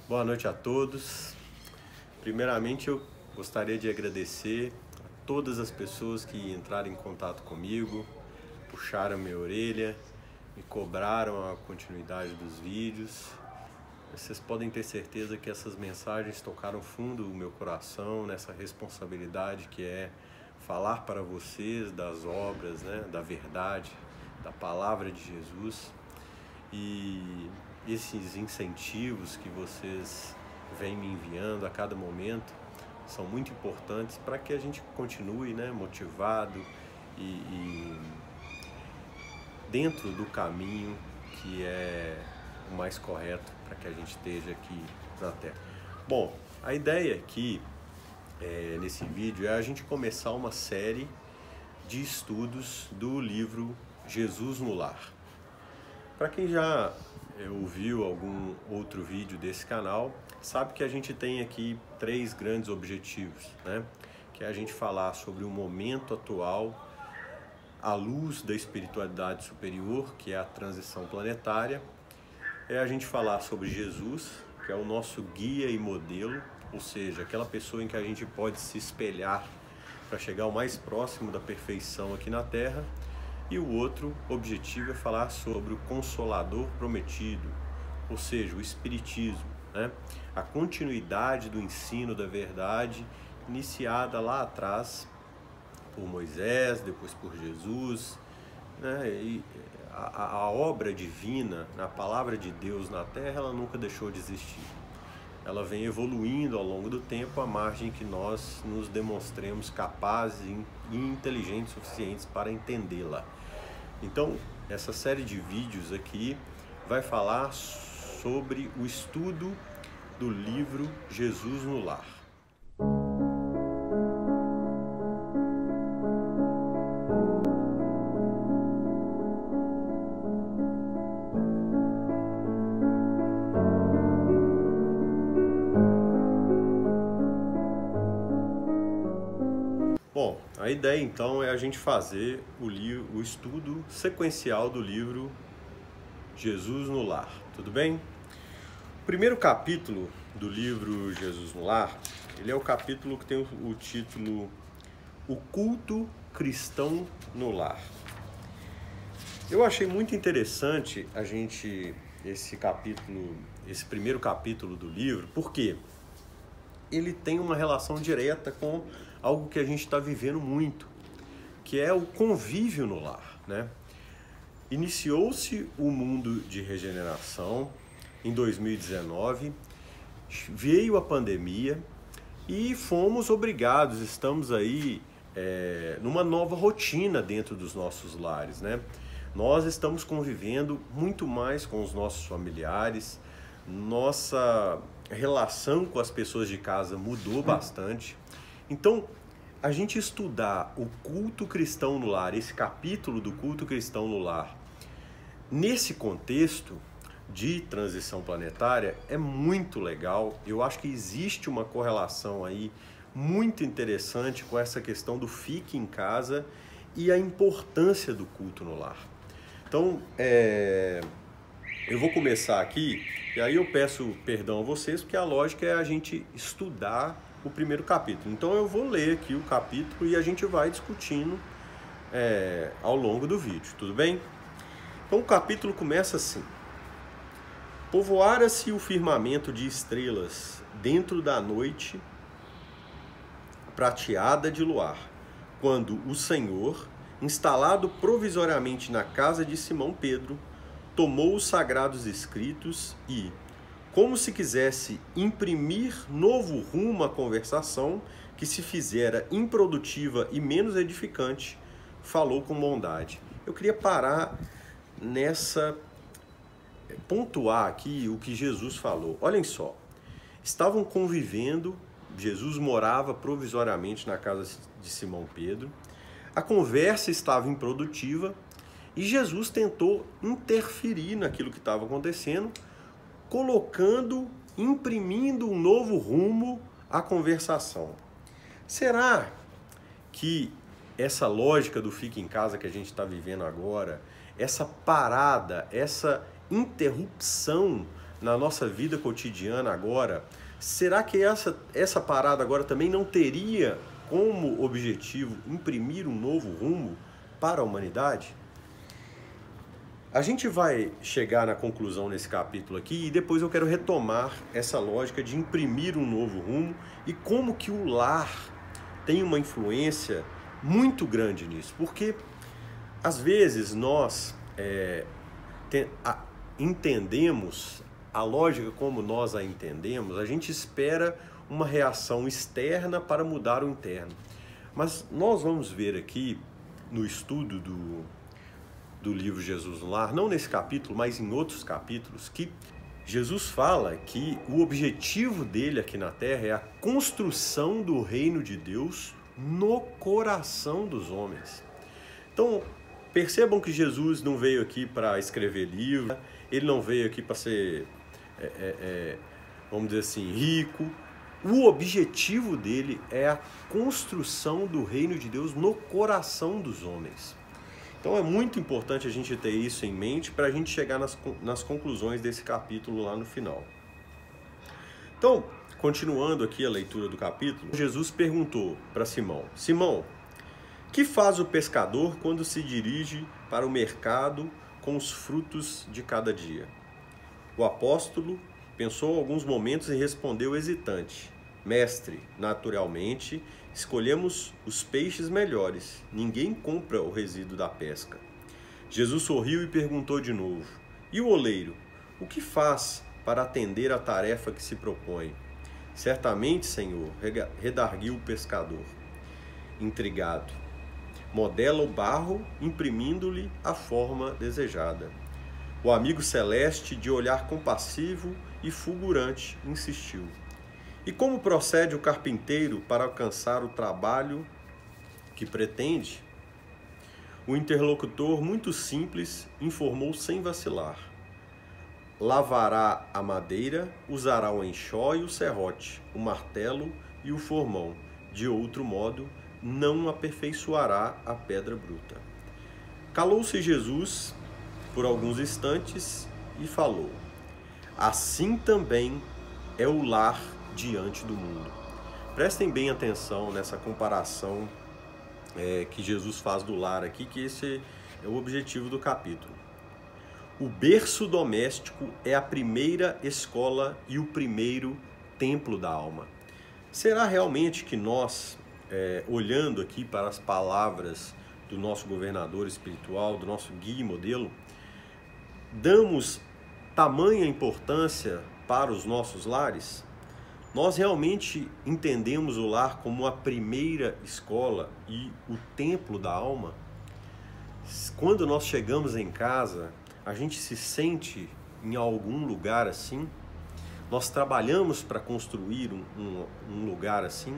Boa noite a todos. Primeiramente, eu gostaria de agradecer a todas as pessoas que entraram em contato comigo, puxaram minha orelha, me cobraram a continuidade dos vídeos. Vocês podem ter certeza que essas mensagens tocaram fundo o meu coração nessa responsabilidade que é falar para vocês das obras, da verdade, da palavra de Jesus. E esses incentivos que vocês vêm me enviando a cada momento são muito importantes para que a gente continue motivado e dentro do caminho que é o mais correto para que a gente esteja aqui na Terra. Bom, a ideia aqui nesse vídeo é a gente começar uma série de estudos do livro Jesus no Lar. Para quem já ouviu algum outro vídeo desse canal, sabe que a gente tem aqui 3 grandes objetivos, que é a gente falar sobre o momento atual à luz da espiritualidade superior, que é a transição planetária, é a gente falar sobre Jesus, que é o nosso guia e modelo, ou seja, aquela pessoa em que a gente pode se espelhar para chegar o mais próximo da perfeição aqui na Terra. E o outro objetivo é falar sobre o Consolador Prometido, ou seja, o Espiritismo, a continuidade do ensino da verdade iniciada lá atrás por Moisés, depois por Jesus, e a obra divina, a palavra de Deus na Terra, ela nunca deixou de existir. Ela vem evoluindo ao longo do tempo à margem que nós nos demonstremos capazes e inteligentes suficientes para entendê-la. Então, essa série de vídeos aqui vai falar sobre o estudo do livro Jesus no Lar. Bom, a ideia então é a gente fazer o estudo sequencial do livro Jesus no Lar, tudo bem? O primeiro capítulo do livro Jesus no Lar, ele é o capítulo que tem o título O Culto Cristão no Lar. Eu achei muito interessante esse primeiro capítulo do livro, porque ele tem uma relação direta com algo que a gente está vivendo muito, que é o convívio no lar, Iniciou-se o mundo de regeneração em 2019, veio a pandemia e fomos obrigados, estamos aí numa nova rotina dentro dos nossos lares, Nós estamos convivendo muito mais com os nossos familiares, nossa relação com as pessoas de casa mudou bastante. Então, a gente estudar o culto cristão no lar, esse capítulo do culto cristão no lar, nesse contexto de transição planetária, é muito legal. Eu acho que existe uma correlação aí muito interessante com essa questão do fique em casa e a importância do culto no lar. Então, eu vou começar aqui, e aí eu peço perdão a vocês, porque a lógica é a gente estudar o primeiro capítulo. Então eu vou ler aqui o capítulo e a gente vai discutindo ao longo do vídeo, tudo bem? Então o capítulo começa assim: Povoara-se o firmamento de estrelas dentro da noite prateada de luar, quando o Senhor, instalado provisoriamente na casa de Simão Pedro, tomou os sagrados escritos e, como se quisesse imprimir novo rumo à conversação que se fizera improdutiva e menos edificante, falou com bondade. Eu queria parar pontuar aqui o que Jesus falou. Olhem só, estavam convivendo, Jesus morava provisoriamente na casa de Simão Pedro, a conversa estava improdutiva e Jesus tentou interferir naquilo que estava acontecendo, imprimindo um novo rumo à conversação. Será que essa lógica do fica em casa que a gente está vivendo agora, essa parada, essa interrupção na nossa vida cotidiana agora, será que essa parada agora também não teria como objetivo imprimir um novo rumo para a humanidade? A gente vai chegar na conclusão nesse capítulo aqui e depois eu quero retomar essa lógica de imprimir um novo rumo e como que o lar tem uma influência muito grande nisso. Porque às vezes nós entendemos a lógica como nós a entendemos, a gente espera uma reação externa para mudar o interno. Mas nós vamos ver aqui no estudo do livro Jesus no Lar, não nesse capítulo, mas em outros capítulos, que Jesus fala que o objetivo dele aqui na Terra é a construção do reino de Deus no coração dos homens. Então, percebam que Jesus não veio aqui para escrever livro, ele não veio aqui para ser, vamos dizer assim, rico. O objetivo dele é a construção do reino de Deus no coração dos homens. Então é muito importante a gente ter isso em mente para a gente chegar nas conclusões desse capítulo lá no final. Então, continuando aqui a leitura do capítulo, Jesus perguntou para Simão: Simão, que faz o pescador quando se dirige para o mercado com os frutos de cada dia? O apóstolo pensou alguns momentos e respondeu hesitante: Mestre, naturalmente, escolhemos os peixes melhores. Ninguém compra o resíduo da pesca. Jesus sorriu e perguntou de novo: E o oleiro? O que faz para atender à tarefa que se propõe? Certamente, Senhor, redarguiu o pescador, intrigado. Modela o barro, imprimindo-lhe a forma desejada. O amigo celeste, de olhar compassivo e fulgurante, insistiu: E como procede o carpinteiro para alcançar o trabalho que pretende? O interlocutor, muito simples, informou sem vacilar: lavará a madeira, usará o enxó e o serrote, o martelo e o formão. De outro modo, não aperfeiçoará a pedra bruta. Calou-se Jesus por alguns instantes e falou: Assim também é o lar diante do mundo. Prestem bem atenção nessa comparação que Jesus faz do lar aqui, que esse é o objetivo do capítulo. O berço doméstico é a primeira escola e o primeiro templo da alma. Será realmente que nós, olhando aqui para as palavras do nosso governador espiritual, do nosso guia e modelo, damos tamanha importância para os nossos lares? Nós realmente entendemos o lar como a primeira escola e o templo da alma? Quando nós chegamos em casa, a gente se sente em algum lugar assim? Nós trabalhamos para construir um lugar assim?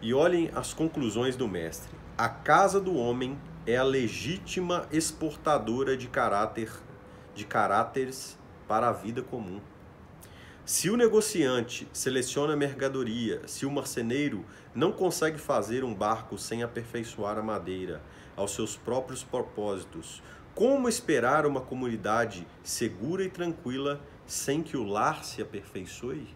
E olhem as conclusões do mestre. A casa do homem é a legítima exportadora de caráteres para a vida comum. Se o negociante seleciona a mercadoria, se o marceneiro não consegue fazer um barco sem aperfeiçoar a madeira aos seus próprios propósitos, como esperar uma comunidade segura e tranquila sem que o lar se aperfeiçoe?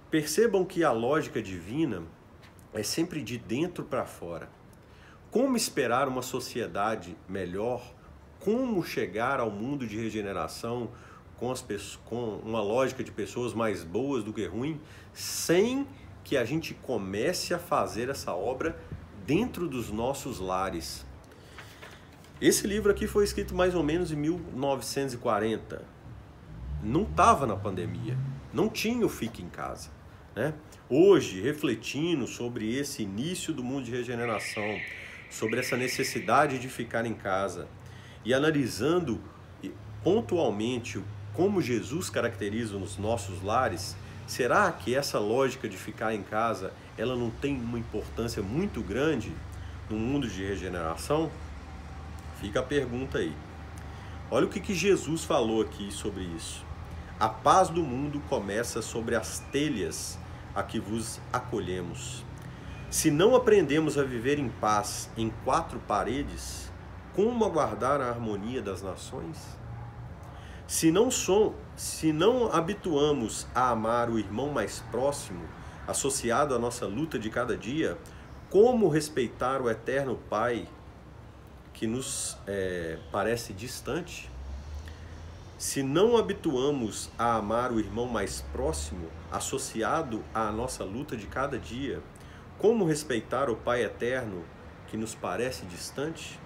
Percebam que a lógica divina é sempre de dentro para fora. Como esperar uma sociedade melhor? Como chegar ao mundo de regeneração com uma lógica de pessoas mais boas do que ruins, sem que a gente comece a fazer essa obra dentro dos nossos lares? Esse livro aqui foi escrito mais ou menos em 1940. Não estava na pandemia, não tinha o Fique em Casa, né? Hoje, refletindo sobre esse início do mundo de regeneração, sobre essa necessidade de ficar em casa e analisando pontualmente como Jesus caracteriza os nossos lares, será que essa lógica de ficar em casa, ela não tem uma importância muito grande no mundo de regeneração? Fica a pergunta aí. Olha o que Jesus falou aqui sobre isso. A paz do mundo começa sobre as telhas a que vos acolhemos. Se não aprendemos a viver em paz em quatro paredes, como aguardar a harmonia das nações? Se não habituamos a amar o irmão mais próximo, associado à nossa luta de cada dia, como respeitar o eterno Pai que nos parece distante? Se não habituamos a amar o irmão mais próximo, associado à nossa luta de cada dia, como respeitar o Pai eterno que nos parece distante?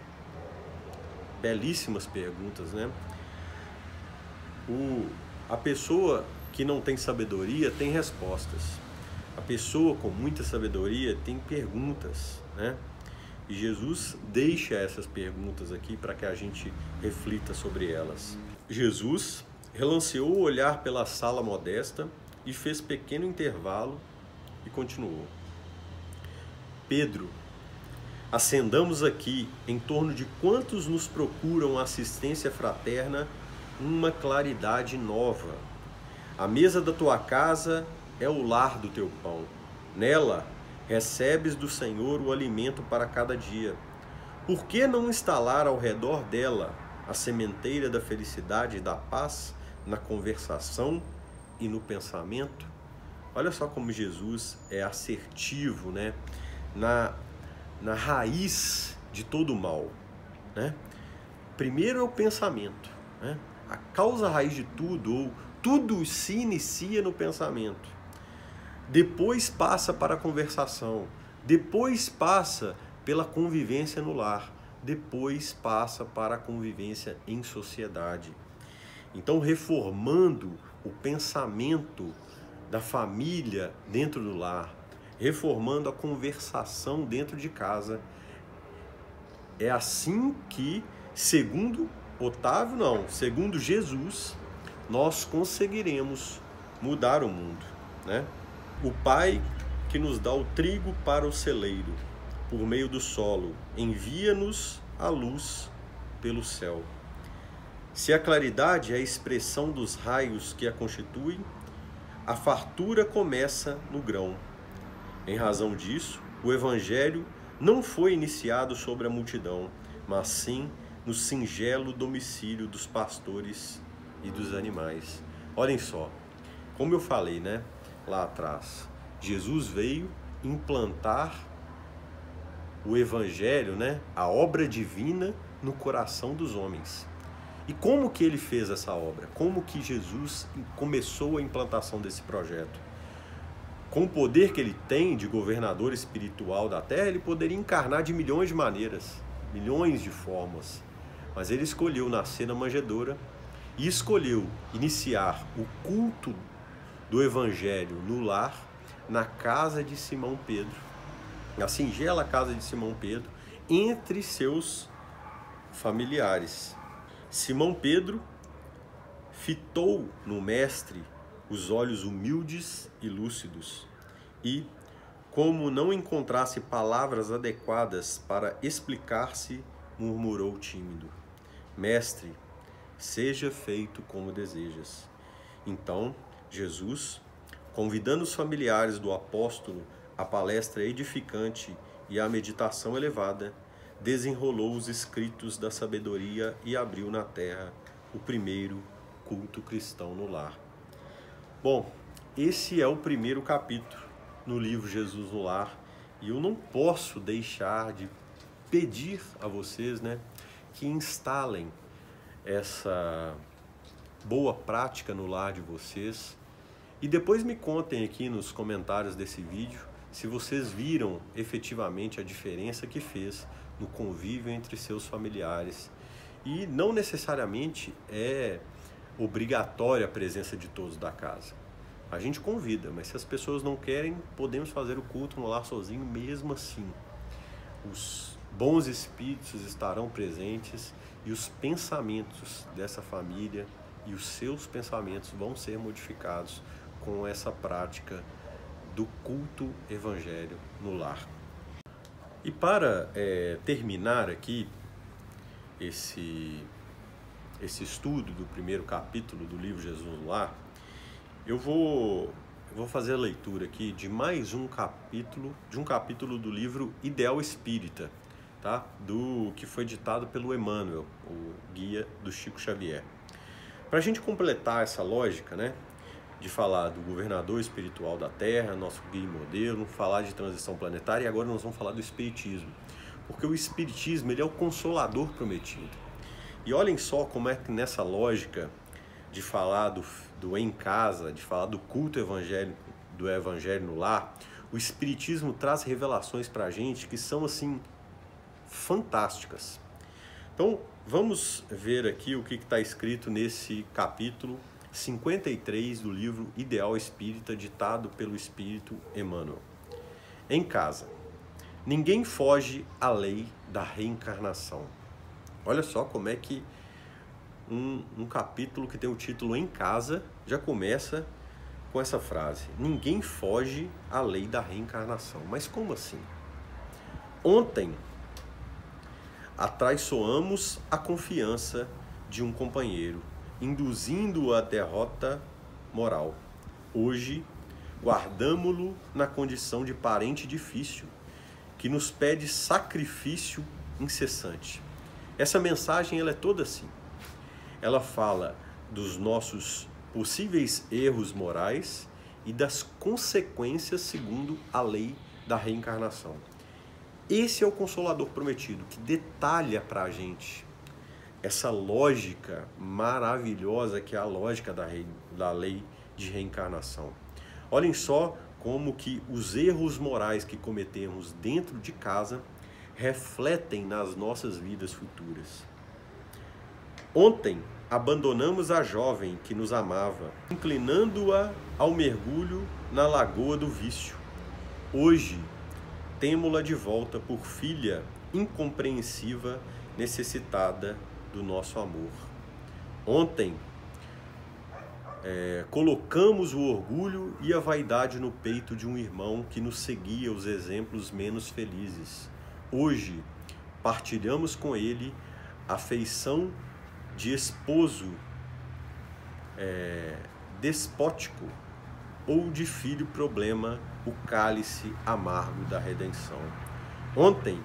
Belíssimas perguntas, né? A pessoa que não tem sabedoria tem respostas. A pessoa com muita sabedoria tem perguntas, né? E Jesus deixa essas perguntas aqui para que a gente reflita sobre elas. Jesus relanceou o olhar pela sala modesta e fez pequeno intervalo e continuou. Pedro, acendamos aqui, em torno de quantos nos procuram assistência fraterna, uma claridade nova. A mesa da tua casa é o lar do teu pão. Nela recebes do Senhor o alimento para cada dia. Por que não instalar ao redor dela a sementeira da felicidade e da paz na conversação e no pensamento? Olha só como Jesus é assertivo, né? Na raiz de todo o mal, né? Primeiro é o pensamento, né? A causa raiz de tudo, ou tudo se inicia no pensamento. Depois passa para a conversação, depois passa pela convivência no lar, depois passa para a convivência em sociedade. Então, reformando o pensamento da família dentro do lar, reformando a conversação dentro de casa, é assim que, segundo segundo Jesus, nós conseguiremos mudar o mundo, né? O Pai que nos dá o trigo para o celeiro, por meio do solo, envia-nos a luz pelo céu. Se a claridade é a expressão dos raios que a constituem, a fartura começa no grão. Em razão disso, o Evangelho não foi iniciado sobre a multidão, mas sim no singelo domicílio dos pastores e dos animais. Olhem só, como eu falei, né, lá atrás, Jesus veio implantar o Evangelho, né, a obra divina no coração dos homens. E como que ele fez essa obra? Como que Jesus começou a implantação desse projeto? Com o poder que ele tem de governador espiritual da terra, ele poderia encarnar de milhões de maneiras, milhões de formas. Mas ele escolheu nascer na manjedoura e escolheu iniciar o culto do Evangelho no lar, na casa de Simão Pedro, na singela casa de Simão Pedro, entre seus familiares. Simão Pedro fitou no mestre os olhos humildes e lúcidos e, como não encontrasse palavras adequadas para explicar-se, murmurou tímido: Mestre, seja feito como desejas. Então, Jesus, convidando os familiares do apóstolo à palestra edificante e à meditação elevada, desenrolou os escritos da sabedoria e abriu na terra o primeiro culto cristão no lar. Bom, esse é o primeiro capítulo no livro Jesus no Lar, e eu não posso deixar de pedir a vocês, né, que instalem essa boa prática no lar de vocês e depois me contem aqui nos comentários desse vídeo se vocês viram efetivamente a diferença que fez no convívio entre seus familiares. E não necessariamente é obrigatória a presença de todos da casa. A gente convida, mas se as pessoas não querem, podemos fazer o culto no lar sozinho mesmo assim. Os bons espíritos estarão presentes e os pensamentos dessa família e os seus pensamentos vão ser modificados com essa prática do culto evangélico no lar. E para terminar aqui esse estudo do primeiro capítulo do livro Jesus no Lar, eu vou fazer a leitura aqui de mais um capítulo do livro Ideal Espírita, tá? Que foi ditado pelo Emmanuel, o guia do Chico Xavier. Para a gente completar essa lógica, né, de falar do governador espiritual da Terra, nosso guia e modelo, falar de transição planetária, e agora nós vamos falar do Espiritismo. Porque o Espiritismo, ele é o consolador prometido. E olhem só como é que nessa lógica de falar do em casa, de falar do culto evangélico, do evangelho no lar, o Espiritismo traz revelações para a gente que são, assim, fantásticas. Então, vamos ver aqui o que está escrito nesse capítulo 53 do livro Ideal Espírita, ditado pelo Espírito Emmanuel. Em casa, ninguém foge à lei da reencarnação. Olha só como é que um capítulo que tem o título Em Casa já começa com essa frase: ninguém foge à lei da reencarnação. Mas como assim? Ontem atraiçoamos a confiança de um companheiro, induzindo-o à derrota moral. Hoje, guardamo-lo na condição de parente difícil, que nos pede sacrifício incessante. Essa mensagem ela é toda assim. Ela fala dos nossos possíveis erros morais e das consequências segundo a lei da reencarnação. Esse é o Consolador Prometido, que detalha para a gente essa lógica maravilhosa que é a lógica da lei de reencarnação. Olhem só como que os erros morais que cometemos dentro de casa refletem nas nossas vidas futuras. Ontem abandonamos a jovem que nos amava, inclinando-a ao mergulho na lagoa do vício. Hoje temo-la de volta por filha incompreensiva, necessitada do nosso amor. Ontem colocamos o orgulho e a vaidade no peito de um irmão que nos seguia os exemplos menos felizes. Hoje partilhamos com ele a feição de esposo despótico ou de filho problema, o cálice amargo da redenção. Ontem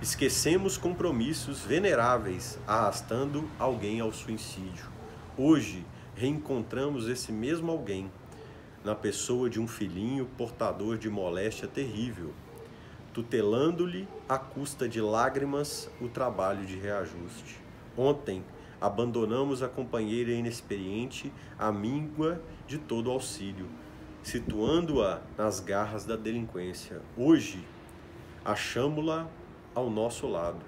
esquecemos compromissos veneráveis, arrastando alguém ao suicídio. Hoje reencontramos esse mesmo alguém na pessoa de um filhinho portador de moléstia terrível, tutelando-lhe à custa de lágrimas o trabalho de reajuste. Ontem abandonamos a companheira inexperiente à míngua de todo auxílio, situando-a nas garras da delinquência. Hoje achamo-la ao nosso lado,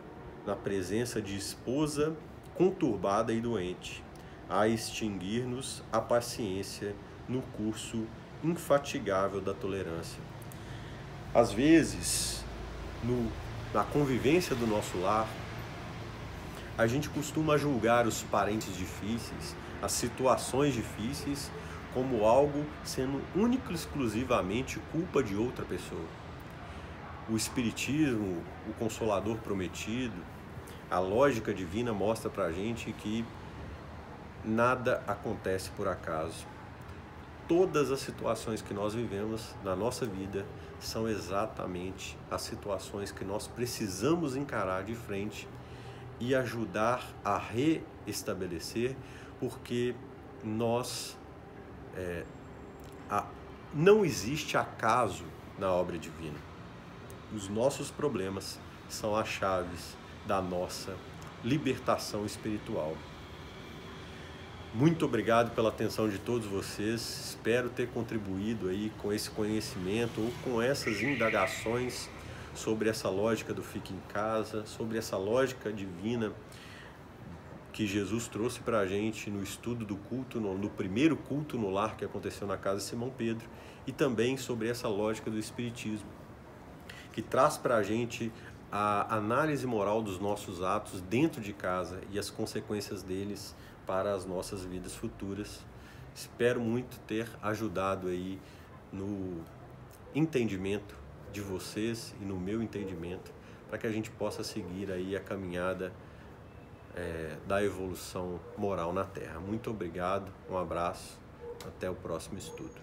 na presença de esposa conturbada e doente, a extinguir-nos a paciência no curso infatigável da tolerância. Às vezes, na convivência do nosso lar, a gente costuma julgar os parentes difíceis, as situações difíceis, como algo sendo único e exclusivamente culpa de outra pessoa. O Espiritismo, o Consolador Prometido, a lógica divina mostra pra gente que nada acontece por acaso. Todas as situações que nós vivemos na nossa vida são exatamente as situações que nós precisamos encarar de frente e ajudar a reestabelecer, porque não existe acaso na obra divina. Os nossos problemas são as chaves da nossa libertação espiritual. Muito obrigado pela atenção de todos vocês. Espero ter contribuído aí com esse conhecimento ou com essas indagações sobre essa lógica do fique em casa, sobre essa lógica divina que Jesus trouxe para a gente no estudo do culto, no primeiro culto no lar que aconteceu na casa de Simão Pedro, e também sobre essa lógica do Espiritismo, que traz para a gente a análise moral dos nossos atos dentro de casa e as consequências deles para as nossas vidas futuras. Espero muito ter ajudado aí no entendimento de vocês e no meu entendimento, para que a gente possa seguir aí a caminhada da evolução moral na Terra. Muito obrigado, um abraço, até o próximo estudo.